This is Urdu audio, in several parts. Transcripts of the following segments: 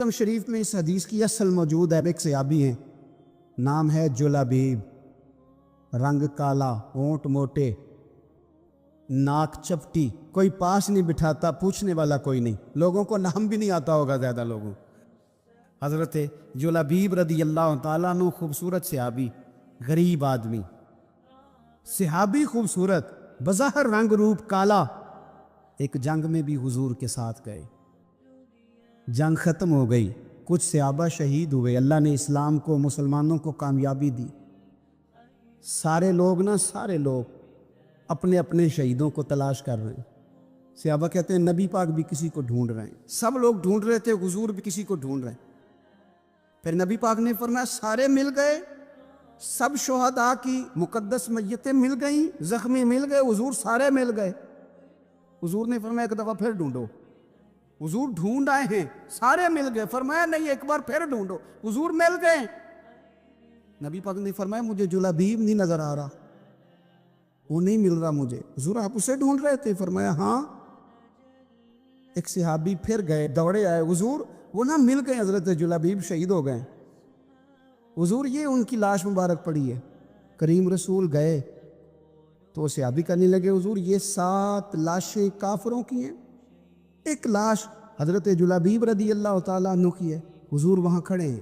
مسلم شریف میں اس حدیث کی اصل موجود ہے. ایک صحابی ہیں، نام ہے جلابیب، رنگ کالا، ہونٹ موٹے، ناک چپٹی، کوئی پاس نہیں بٹھاتا، پوچھنے والا کوئی نہیں، لوگوں کو نام بھی نہیں آتا ہوگا زیادہ لوگوں. حضرت جلابیب رضی اللہ تعالیٰ عنہ خوبصورت صحابی، غریب آدمی، صحابی خوبصورت، بظاہر رنگ روپ کالا. ایک جنگ میں بھی حضور کے ساتھ گئے، جنگ ختم ہو گئی، کچھ صحابہ شہید ہوئے، اللہ نے اسلام کو، مسلمانوں کو کامیابی دی. سارے لوگ اپنے اپنے شہیدوں کو تلاش کر رہے ہیں. صحابہ کہتے ہیں نبی پاک بھی کسی کو ڈھونڈ رہے ہیں، سب لوگ ڈھونڈ رہے تھے، حضور بھی کسی کو ڈھونڈ رہے ہیں. پھر نبی پاک نے فرمایا سارے مل گئے، سب شہداء کی مقدس میتیں مل گئیں، زخمی مل گئے، حضور سارے مل گئے. حضور نے فرمایا ایک دفعہ پھر ڈھونڈو. حضور ڈھونڈ آئے ہیں، سارے مل گئے. فرمایا نہیں، ایک بار پھر ڈھونڈو. حضور مل گئے. نبی پاک نے فرمایا مجھے جلابیب نہیں نظر آ رہا، وہ نہیں مل رہا مجھے. حضور آپ اسے ڈھونڈ رہے تھے؟ فرمایا ہاں. ایک صحابی پھر گئے، دوڑے آئے، حضور وہ نہ مل گئے، حضرت جلابیب شہید ہو گئے. حضور یہ ان کی لاش مبارک پڑی ہے. کریم رسول گئے تو صحابی کہنے لگے حضور یہ 7 لاشیں کافروں کی ہیں، ایک لاش حضرت جلابیب رضی اللہ تعالیٰ عنہ کی ہے. حضور وہاں کھڑے ہیں.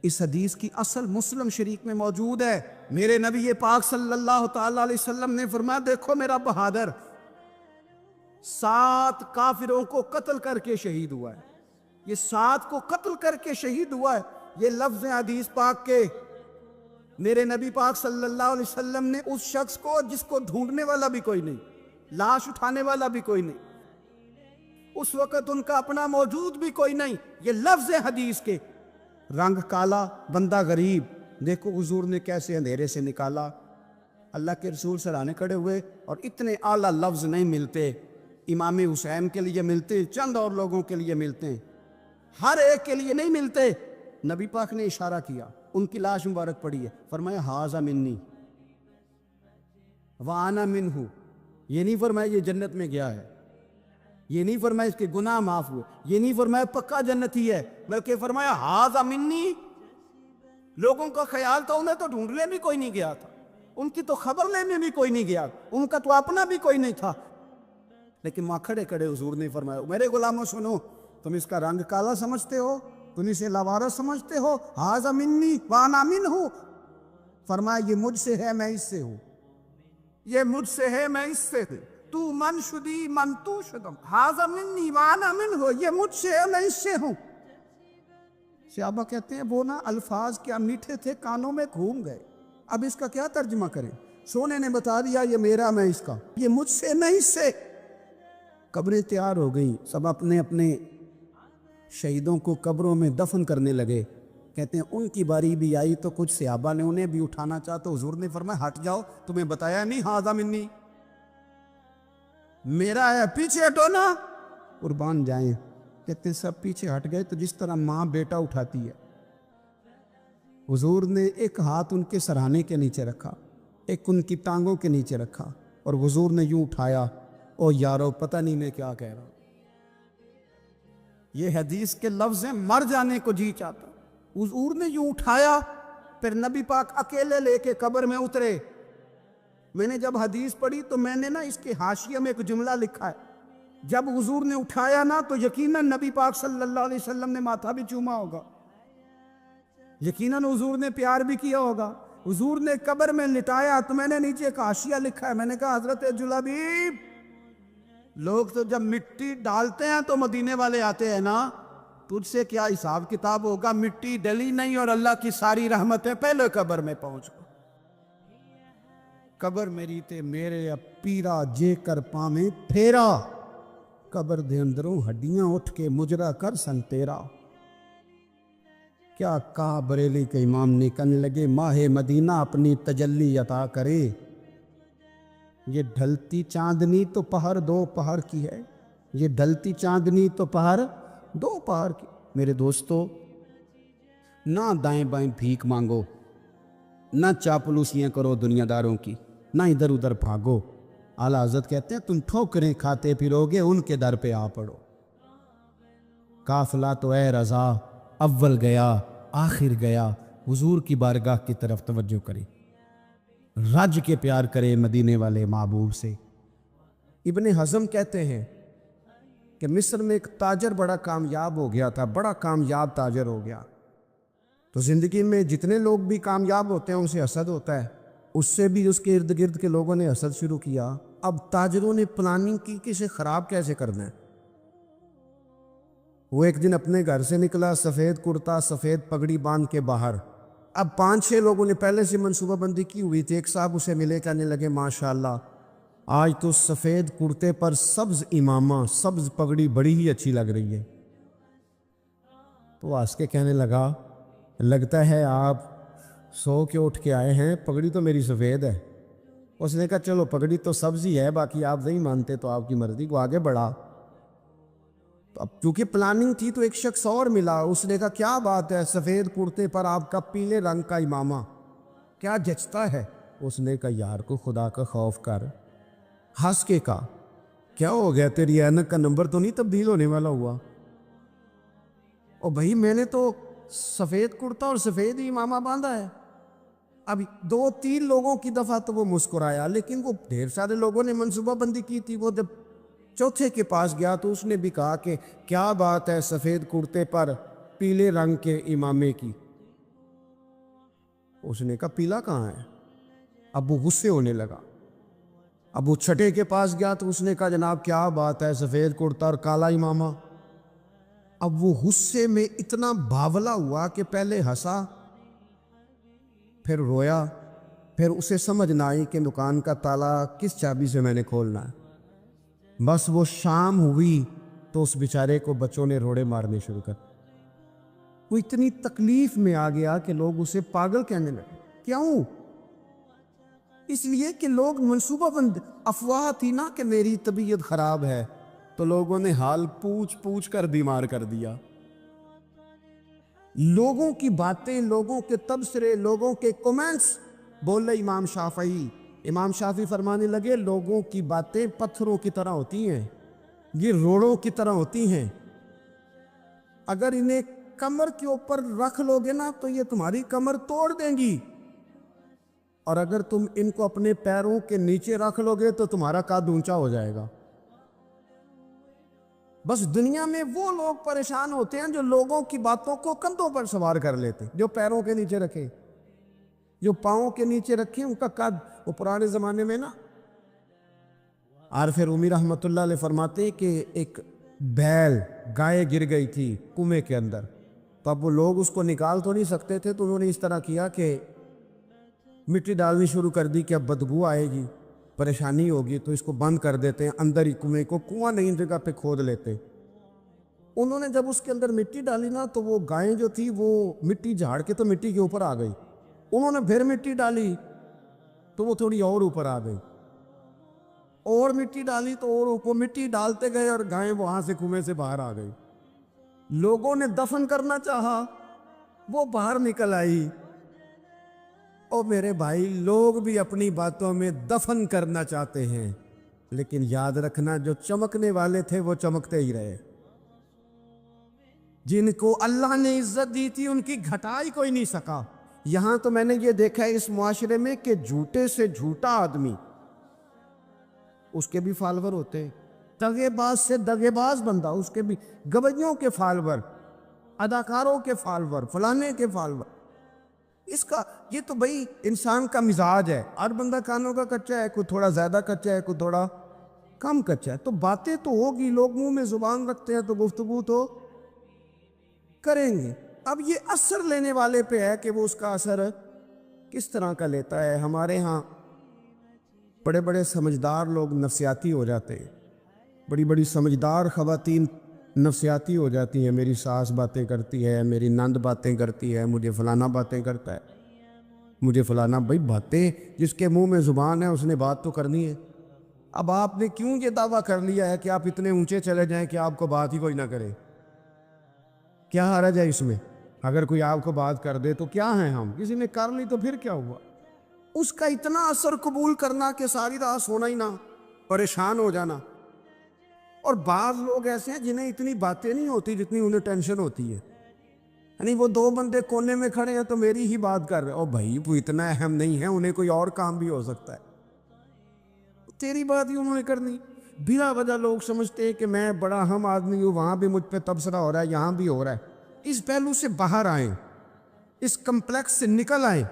اس حدیث کی اصل مسلم شریف میں موجود ہے. میرے نبی پاک صلی اللہ تعالیٰ علیہ وسلم نے فرمایا دیکھو میرا بہادر 7 کافروں کو قتل کر کے شہید ہوا ہے. یہ 7 کو قتل کر کے شہید ہوا ہے. یہ لفظ حدیث پاک کے. میرے نبی پاک صلی اللہ علیہ وسلم نے اس شخص کو جس کو ڈھونڈنے والا بھی کوئی نہیں، لاش اٹھانے والا بھی کوئی نہیں، اس وقت ان کا اپنا موجود بھی کوئی نہیں، یہ لفظ حدیث کے. رنگ کالا، بندہ غریب، دیکھو حضور نے کیسے اندھیرے سے نکالا. اللہ کے رسول سرانے کھڑے ہوئے اور اتنے اعلیٰ لفظ نہیں ملتے. امام حسین کے لیے ملتے، چند اور لوگوں کے لیے ملتے ہیں، ہر ایک کے لیے نہیں ملتے. نبی پاک نے اشارہ کیا، ان کی لاش مبارک پڑی ہے. فرمایا ھذا منی وانا منہ. یہ نہیں فرمایا یہ جنت میں گیا ہے، یہ نہیں فرمایا اس کے گناہ معاف ہوئے، یہ نہیں فرمایا پکا جنتی ہے، بلکہ فرمایا ھذا منی. لوگوں کا خیال تھا انہیں تو ڈھونڈنے بھی کوئی نہیں گیا تھا، ان کی تو خبر لینے بھی کوئی نہیں گیا، ان کا تو اپنا بھی کوئی نہیں تھا. لیکن وہاں کھڑے کھڑے حضور نے فرمایا میرے غلاموں سنو، تم اس کا رنگ کالا سمجھتے ہو، تم اسے لاوارث سمجھتے ہو، ھذا منی وانا منہ. فرمایا یہ مجھ سے ہے، میں اس سے ہوں، یہ مجھ سے ہے، میں اس سے ہوں. تو من شدی من تو شدم، ھذا منی وانا منہ، یہ مجھ سے ہے، میں اس سے ہوں. صحابہ کہتے ہیں وہ نا الفاظ کیا میٹھے تھے، کانوں میں گھوم گئے. اب اس کا کیا ترجمہ کریں؟ سونے نے بتا دیا یہ میرا، میں اس کا، یہ مجھ سے، میں اس سے. قبریں تیار ہو گئیں، سب اپنے اپنے شہیدوں کو قبروں میں دفن کرنے لگے. کہتے ہیں ان کی باری بھی آئی تو کچھ صحابہ نے انہیں بھی اٹھانا چاہا تو حضور نے فرمایا ہٹ جاؤ، تمہیں بتایا نہیں ھذا منی، میرا ہے، پیچھے ہٹو نا، قربان جائیں. کہتے ہیں سب پیچھے ہٹ گئے تو جس طرح ماں بیٹا اٹھاتی ہے. حضور نے ایک ہاتھ ان کے سرہانے کے نیچے رکھا، ایک ان کی ٹانگوں کے نیچے رکھا، اور حضور نے یوں اٹھایا. او یارو پتہ نہیں میں کیا کہہ رہا ہوں. یہ حدیث کے لفظ ہیں، مر جانے کو جی چاہتا. حضور نے یوں اٹھایا، پھر نبی پاک اکیلے لے کے قبر میں اترے. میں نے جب حدیث پڑھی تو میں نے نا اس کے حاشیے میں ایک جملہ لکھا ہے، جب حضور نے اٹھایا نا تو یقیناً نبی پاک صلی اللہ علیہ وسلم نے ماتھا بھی چوما ہوگا، یقیناً حضور نے پیار بھی کیا ہوگا. حضور نے قبر میں لٹایا تو میں نے نیچے ایک حاشیہ لکھا ہے، میں نے کہا حضرت جلابیب، لوگ تو جب مٹی ڈالتے ہیں تو مدینے والے آتے ہیں نا، تجھ سے کیا حساب کتاب ہوگا؟ مٹی ڈلی نہیں اور اللہ کی ساری رحمتیں پہلے قبر میں پہنچ گئی. قبر میری تے میرے اب پیرا جے کر پامیں پھیرا، قبر دے اندروں ہڈیاں اٹھ کے مجرا کر سن تیرا. کیا کہا بریلی کے امام نے، کہنے لگے ماہ مدینہ اپنی تجلی عطا کرے. یہ ڈھلتی چاندنی تو پہر 2 پہر کی ہے، یہ ڈھلتی چاندنی تو پہر 2 پہر کی. میرے دوستو، نہ دائیں بائیں بھیک مانگو، نہ چاپلوسیاں کرو دنیا داروں کی، نہ ادھر ادھر بھاگو. اعلیٰ حضرت کہتے ہیں تم ٹھوکریں کھاتے پھرو گے، ان کے در پہ آ پڑو. قافلہ تو اے رضا اول گیا آخر گیا، حضور کی بارگاہ کی طرف توجہ کرے، رج کے پیار کرے مدینے والے محبوب سے۔ ابن حزم کہتے ہیں کہ مصر میں ایک تاجر بڑا کامیاب ہو گیا تھا، بڑا کامیاب تاجر ہو گیا، تو زندگی میں جتنے لوگ بھی کامیاب ہوتے ہیں ان سے حسد ہوتا ہے، اس سے بھی اس کے ارد گرد کے لوگوں نے حسد شروع کیا۔ اب تاجروں نے پلاننگ کی کہ اسے خراب کیسے کرنا ہے۔ وہ ایک دن اپنے گھر سے نکلا، سفید کرتا سفید پگڑی باندھ کے باہر۔ اب 5-6 لوگوں نے پہلے سے منصوبہ بندی کی ہوئی تھی۔ ایک صاحب اسے ملے، کہنے لگے ماشاءاللہ آج تو سفید کرتے پر سبز امامہ سبز پگڑی بڑی ہی اچھی لگ رہی ہے۔ تو ہنس کے کہنے لگا لگتا ہے آپ سو کے اٹھ کے آئے ہیں، پگڑی تو میری سفید ہے۔ اس نے کہا چلو پگڑی تو سبز ہی ہے، باقی آپ نہیں مانتے تو آپ کی مرضی، کو آگے بڑھا۔ تو اب چونکہ پلاننگ تھی تو ایک شخص اور ملا، اس نے کہا کیا بات ہے سفید کرتے پر آپ کا پیلے رنگ کا امامہ کیا جچتا ہے؟ اس نے کہا یار کو خدا کا خوف کر۔ ہنس کے کہا کیا ہو گیا، تیری اینک کا نمبر تو نہیں تبدیل ہونے والا ہوا؟ اور بھائی میں نے تو سفید کرتا اور سفید ہی امامہ باندھا ہے۔ اب 2-3 لوگوں کی دفعہ تو وہ مسکرایا، لیکن وہ ڈھیر سارے لوگوں نے منصوبہ بندی کی تھی۔ وہ جب چوتھے کے پاس گیا تو اس نے بھی کہا کہ کیا بات ہے سفید کرتے پر پیلے رنگ کے امامے کی؟ اس نے کہا پیلا کہاں ہے؟ اب وہ غصے ہونے لگا۔ اب وہ چھٹے کے پاس گیا تو اس نے کہا جناب کیا بات ہے سفید کرتا اور کالا امامہ؟ اب وہ غصے میں اتنا باولا ہوا کہ پہلے ہنسا پھر رویا، پھر اسے سمجھ نہ آئی کہ دکان کا تالا کس چابی سے میں نے کھولنا ہے۔ بس وہ شام ہوئی تو اس بیچارے کو بچوں نے روڑے مارنے شروع کر۔ وہ اتنی تکلیف میں آ گیا کہ لوگ اسے پاگل کہنے لگے۔ کیوں؟ اس لیے کہ لوگ منصوبہ بند، افواہ تھی نا کہ میری طبیعت خراب ہے، تو لوگوں نے حال پوچھ پوچھ کر بیمار کر دیا۔ لوگوں کی باتیں، لوگوں کے تبصرے، لوگوں کے کومنٹس، بولے امام شافعی۔ امام شافعی فرمانے لگے لوگوں کی باتیں پتھروں کی طرح ہوتی ہیں، یہ روڑوں کی طرح ہوتی ہیں، اگر انہیں کمر کے اوپر رکھ لو گے نا تو یہ تمہاری کمر توڑ دیں گی، اور اگر تم ان کو اپنے پیروں کے نیچے رکھ لو گے تو تمہارا قد اونچا ہو جائے گا۔ بس دنیا میں وہ لوگ پریشان ہوتے ہیں جو لوگوں کی باتوں کو کندھوں پر سوار کر لیتے، جو پیروں کے نیچے رکھے، جو پاؤں کے نیچے رکھے ان کا قد۔ وہ پرانے زمانے میں نا عارف رومی رحمۃ اللہ علیہ فرماتے ہیں کہ ایک بیل گائے گر گئی تھی کنویں کے اندر، تو اب وہ لوگ اس کو نکال تو نہیں سکتے تھے، تو انہوں نے اس طرح کیا کہ مٹی ڈالنی شروع کر دی کہ اب بدبو آئے گی، پریشانی ہوگی، تو اس کو بند کر دیتے ہیں اندر ہی کنویں کو، کنواں نئی جگہ پہ کھود لیتے۔ انہوں نے جب اس کے اندر مٹی ڈالی نا تو وہ گائیں جو تھی وہ مٹی جھاڑ کے تو مٹی کے اوپر آ گئی، انہوں نے پھر مٹی ڈالی تو وہ تھوڑی اور اوپر آ گئی، اور مٹی ڈالی تو اور اوپر، مٹی ڈالتے گئے اور گائیں وہاں سے کنویں سے باہر آ گئی۔ لوگوں نے دفن کرنا چاہا، وہ باہر نکل آئی۔ اور میرے بھائی لوگ بھی اپنی باتوں میں دفن کرنا چاہتے ہیں، لیکن یاد رکھنا جو چمکنے والے تھے وہ چمکتے ہی رہے، جن کو اللہ نے عزت دی تھی ان کی گھٹائی کوئی نہیں سکا۔ یہاں تو میں نے یہ دیکھا ہے اس معاشرے میں کہ جھوٹے سے جھوٹا آدمی، اس کے بھی فالوور ہوتے ہیں، دغے باز سے دغے باز بندہ، اس کے بھی گویوں کے فالوور، اداکاروں کے فالوور، فلانے کے فالوور۔ اس کا یہ تو بھئی انسان کا مزاج ہے، ہر بندہ کانوں کا کچا ہے، کوئی تھوڑا زیادہ کچا ہے، کوئی تھوڑا کم کچا ہے، تو باتیں تو ہوگی، لوگ منہ میں زبان رکھتے ہیں تو گفتگو تو کریں گے۔ اب یہ اثر لینے والے پہ ہے کہ وہ اس کا اثر کس طرح کا لیتا ہے۔ ہمارے ہاں بڑے بڑے سمجھدار لوگ نفسیاتی ہو جاتے ہیں، بڑی بڑی سمجھدار خواتین نفسیاتی ہو جاتی ہیں، میری ساس باتیں کرتی ہے، میری نند باتیں کرتی ہے، مجھے فلانا باتیں کرتا ہے، مجھے فلانا۔ بھائی باتیں جس کے منہ میں زبان ہے اس نے بات تو کرنی ہے۔ اب آپ نے کیوں یہ دعویٰ کر لیا ہے کہ آپ اتنے اونچے چلے جائیں کہ آپ کو بات ہی کوئی نہ کرے؟ کیا حرج ہے اس میں؟ اگر کوئی آپ کو بات کر دے تو کیا ہیں ہم، کسی نے کر لی تو پھر کیا ہوا؟ اس کا اتنا اثر قبول کرنا کہ ساری رات سونا ہی نہ، پریشان ہو جانا۔ اور بعض لوگ ایسے ہیں جنہیں اتنی باتیں نہیں ہوتی جتنی انہیں ٹینشن ہوتی ہے. یعنی وہ دو بندے کونے میں کھڑے ہیں تو میری ہی بات کر رہے ہیں. او بھائی وہ اتنا اہم نہیں ہے, انہیں کوئی اور کام بھی ہو سکتا ہے, تیری بات ہی انہوں نے کرنی. بلا وجہ لوگ سمجھتے ہیں کہ میں بڑا اہم آدمی ہوں, وہاں بھی مجھ پہ تبصرہ ہو رہا ہے, یہاں بھی ہو رہا ہے. اس پہلو سے باہر آئیں, اس کمپلیکس سے نکل آئیں.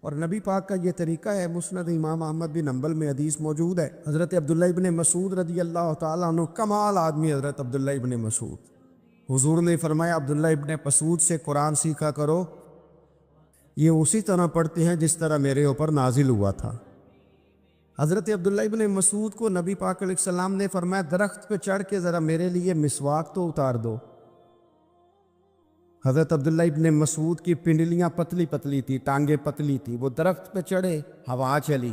اور نبی پاک کا یہ طریقہ ہے. مسند امام احمد بن حنبل میں حدیث موجود ہے, حضرت عبداللہ ابن مسعود رضی اللہ تعالیٰ عنہ, کمال آدمی حضرت عبداللہ ابن مسعود. حضور نے فرمایا عبداللہ ابن مسعود سے قرآن سیکھا کرو, یہ اسی طرح پڑھتے ہیں جس طرح میرے اوپر نازل ہوا تھا. حضرت عبداللہ ابن مسعود کو نبی پاک علیہ السلام نے فرمایا درخت پہ چڑھ کے ذرا میرے لیے مسواک تو اتار دو. حضرت عبداللہ ابن مسعود کی پنڈلیاں پتلی پتلی تھی, ٹانگیں پتلی تھی. وہ درخت پہ چڑھے, ہوا چلی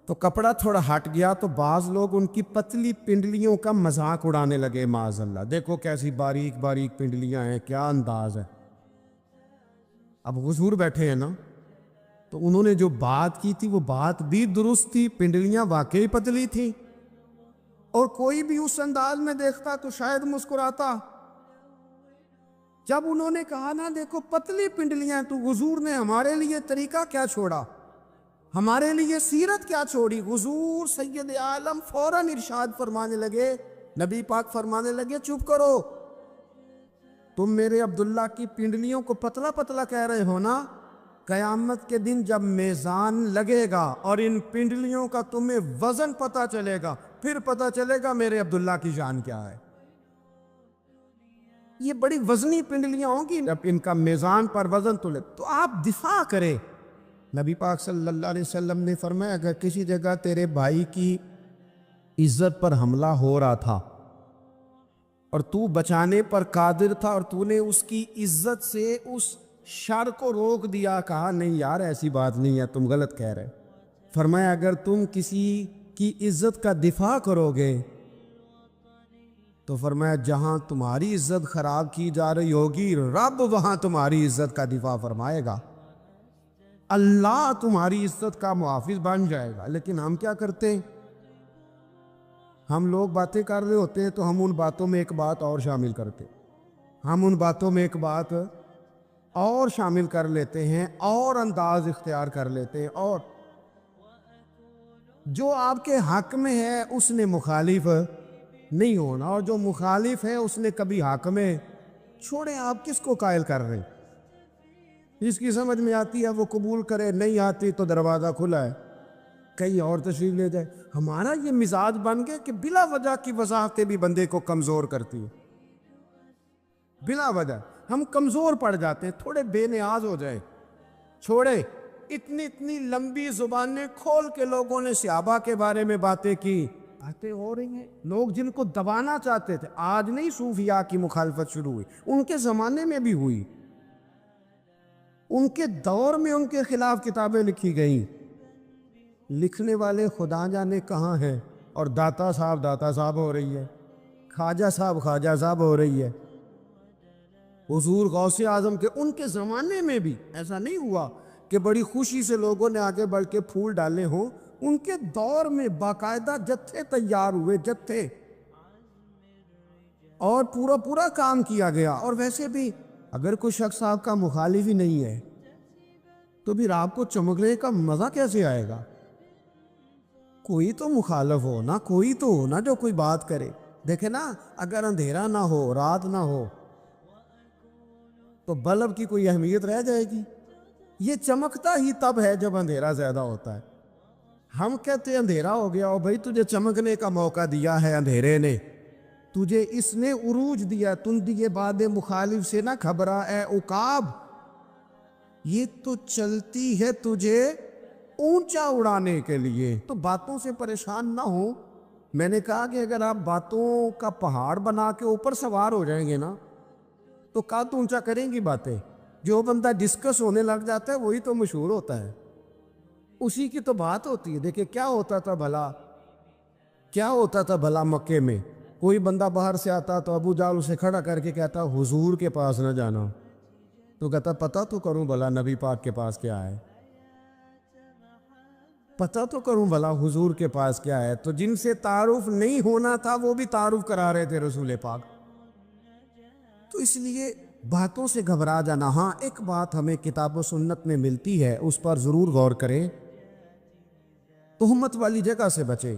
تو کپڑا تھوڑا ہٹ گیا, تو بعض لوگ ان کی پتلی پنڈلیوں کا مذاق اڑانے لگے. معاذ اللہ, دیکھو کیسی باریک باریک پنڈلیاں ہیں, کیا انداز ہے. اب حضور بیٹھے ہیں نا, تو انہوں نے جو بات کی تھی وہ بات بھی درست تھی, پنڈلیاں واقعی پتلی تھیں, اور کوئی بھی اس انداز میں دیکھتا تو شاید مسکراتا. جب انہوں نے کہا نا دیکھو پتلی پنڈلیاں, تو حضور نے ہمارے لیے طریقہ کیا چھوڑا, ہمارے لیے سیرت کیا چھوڑی. حضور سید عالم فوراً ارشاد فرمانے لگے, نبی پاک فرمانے لگے چپ کرو, تم میرے عبداللہ کی پنڈلیوں کو پتلا پتلا کہہ رہے ہو نا, قیامت کے دن جب میزان لگے گا اور ان پنڈلیوں کا تمہیں وزن پتہ چلے گا, پھر پتہ چلے گا میرے عبداللہ کی شان کیا ہے. یہ بڑی وزنی پنڈلیاں ہوں گی, جب ان کا میزان پر وزن تلے تو آپ دفاع کریں. نبی پاک صلی اللہ علیہ وسلم نے فرمایا اگر کسی جگہ تیرے بھائی کی عزت پر حملہ ہو رہا تھا اور تو بچانے پر قادر تھا, اور تو نے اس کی عزت سے اس شر کو روک دیا, کہا نہیں یار ایسی بات نہیں ہے, تم غلط کہہ رہے. فرمایا اگر تم کسی کی عزت کا دفاع کرو گے تو فرمایا جہاں تمہاری عزت خراب کی جا رہی ہوگی, رب وہاں تمہاری عزت کا دفاع فرمائے گا, اللہ تمہاری عزت کا محافظ بن جائے گا. لیکن ہم کیا کرتے ہیں, ہم لوگ باتیں کر رہے ہوتے ہیں تو ہم ان باتوں میں ایک بات اور شامل کرتے, ہم ان باتوں میں ایک بات اور شامل کر لیتے ہیں, اور انداز اختیار کر لیتے ہیں, اور جو آپ کے حق میں ہے اس نے مخالف نہیں ہونا, اور جو مخالف ہے اس نے کبھی حق میں چھوڑے. آپ کس کو قائل کر رہے ہیں, جس کی سمجھ میں آتی ہے وہ قبول کرے, نہیں آتی تو دروازہ کھلا ہے, کہیں اور تشریف لے جائے. ہمارا یہ مزاج بن گیا کہ بلا وجہ کی وضاحتیں بھی بندے کو کمزور کرتی ہیں, بلا وجہ ہم کمزور پڑ جاتے ہیں, تھوڑے بے نیاز ہو جائے. چھوڑے اتنی اتنی لمبی زبانیں کھول کے لوگوں نے صحابہ کے بارے میں باتیں کی, باتیں ہو رہی ہیں. لوگ جن کو دبانا چاہتے تھے, آج نہیں صوفیاء کی مخالفت شروع ہوئی, ان کے زمانے میں بھی ہوئی, ان کے دور میں ان کے خلاف کتابیں لکھی گئیں. لکھنے والے خدا جانے کہاں ہیں, اور داتا صاحب ہو رہی ہے, خواجہ صاحب ہو رہی ہے. حضور غوث اعظم کے ان کے زمانے میں بھی ایسا نہیں ہوا کہ بڑی خوشی سے لوگوں نے آگے بڑھ کے پھول ڈالے ہوں. ان کے دور میں باقاعدہ جتھے تیار ہوئے, جتھے, اور پورا کام کیا گیا. اور ویسے بھی اگر کوئی شخص آپ کا مخالف ہی نہیں ہے تو پھر آپ کو چمکنے کا مزہ کیسے آئے گا. کوئی تو مخالف ہو نا, کوئی تو ہو نا جو کوئی بات کرے. دیکھیں نا, اگر اندھیرا نہ ہو, رات نہ ہو, تو بلب کی کوئی اہمیت رہ جائے گی. یہ چمکتا ہی تب ہے جب اندھیرا زیادہ ہوتا ہے. ہم کہتے ہیں اندھیرا ہو گیا, اور بھائی تجھے چمکنے کا موقع دیا ہے اندھیرے نے, تجھے اس نے عروج دیا, تم دیے باد مخالف سے نہ گھبرا اے عقاب, یہ تو چلتی ہے تجھے اونچا اڑانے کے لیے. تو باتوں سے پریشان نہ ہو. میں نے کہا کہ اگر آپ باتوں کا پہاڑ بنا کے اوپر سوار ہو جائیں گے نا تو قد اونچا کریں گی باتیں. جو بندہ ڈسکس ہونے لگ جاتا ہے وہی تو مشہور ہوتا ہے, اسی کی تو بات ہوتی ہے. دیکھیں کیا ہوتا تھا بھلا مکے میں, کوئی بندہ باہر سے آتا تو ابو جال اسے کھڑا کر کے کہتا حضور کے پاس نہ جانا, تو کہتا پتہ تو کروں بھلا نبی پاک کے پاس کیا ہے. پتہ تو کروں بھلا حضور کے پاس کیا ہے۔ تو جن سے تعارف نہیں ہونا تھا وہ بھی تعارف کرا رہے تھے رسول پاک۔ تو اس لیے باتوں سے گھبرا جانا، ہاں ایک بات ہمیں کتاب و سنت میں ملتی ہے، اس پر ضرور غور کریں، تہمت والی جگہ سے بچیں۔